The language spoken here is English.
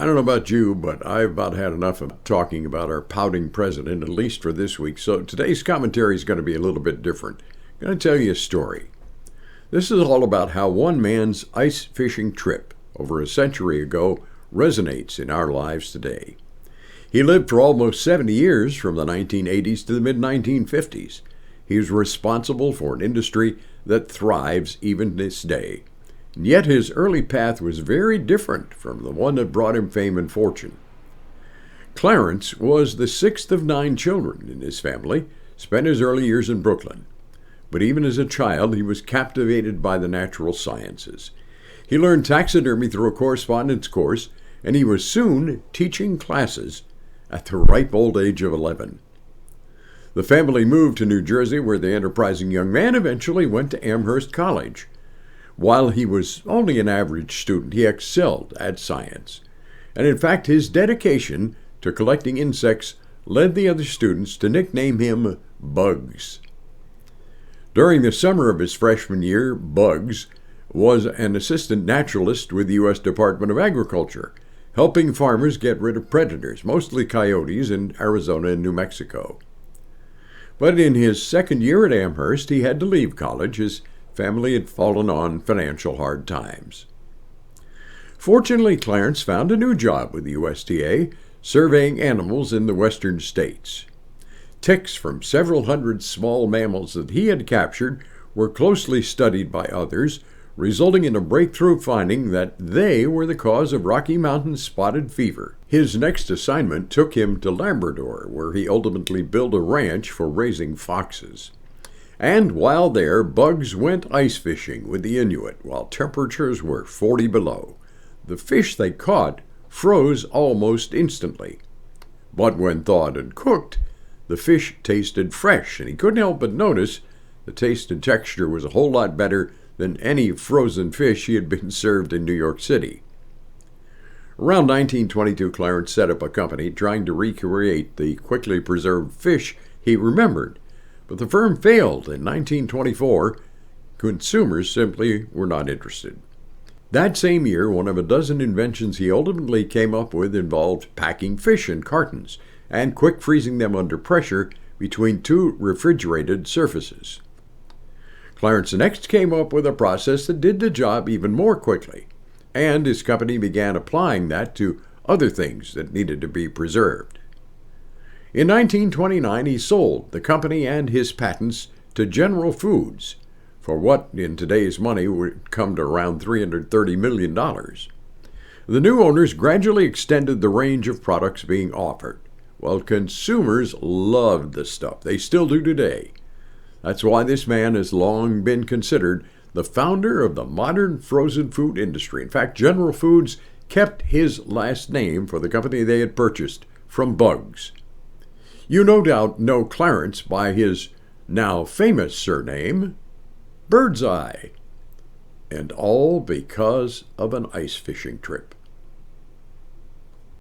I don't know about you, but I've about had enough of talking about our pouting president, at least for this week. So today's commentary is going to be a little bit different. I'm going to tell you a story. This is all about how one man's ice fishing trip over a century ago resonates in our lives today. He lived for almost 70 years from the 1980s to the mid-1950s. He was responsible for an industry that thrives even this day. And yet his early path was very different from the one that brought him fame and fortune. Clarence was the sixth of 9 children in his family, spent his early years in Brooklyn. But even as a child, he was captivated by the natural sciences. He learned taxidermy through a correspondence course, and he was soon teaching classes at the ripe old age of 11. The family moved to New Jersey, where the enterprising young man eventually went to Amherst College. While he was only an average student, he excelled at science. And in fact, his dedication to collecting insects led the other students to nickname him Bugs. During the summer of his freshman year, Bugs was an assistant naturalist with the U.S. Department of Agriculture, helping farmers get rid of predators, mostly coyotes, in Arizona and New Mexico. But in his second year at Amherst, he had to leave college. His family had fallen on financial hard times. Fortunately, Clarence found a new job with the USDA, surveying animals in the western states. Ticks from several hundred small mammals that he had captured were closely studied by others, resulting in a breakthrough finding that they were the cause of Rocky Mountain spotted fever. His next assignment took him to Labrador, where he ultimately built a ranch for raising foxes. And while there, Bugs went ice fishing with the Inuit while temperatures were 40 below. The fish they caught froze almost instantly. But when thawed and cooked, the fish tasted fresh, and he couldn't help but notice the taste and texture was a whole lot better than any frozen fish he had been served in New York City. Around 1922, Clarence set up a company trying to recreate the quickly preserved fish he remembered. But the firm failed in 1924. Consumers simply were not interested. That same year, one of a dozen inventions he ultimately came up with involved packing fish in cartons and quick freezing them under pressure between 2 refrigerated surfaces. Clarence next came up with a process that did the job even more quickly, and his company began applying that to other things that needed to be preserved. In 1929, he sold the company and his patents to General Foods for what, in today's money, would come to around $330 million. The new owners gradually extended the range of products being offered. Well, consumers loved the stuff. They still do today. That's why this man has long been considered the founder of the modern frozen food industry. In fact, General Foods kept his last name for the company they had purchased from Bugs. You no doubt know Clarence by his now famous surname, Birdseye, and all because of an ice fishing trip.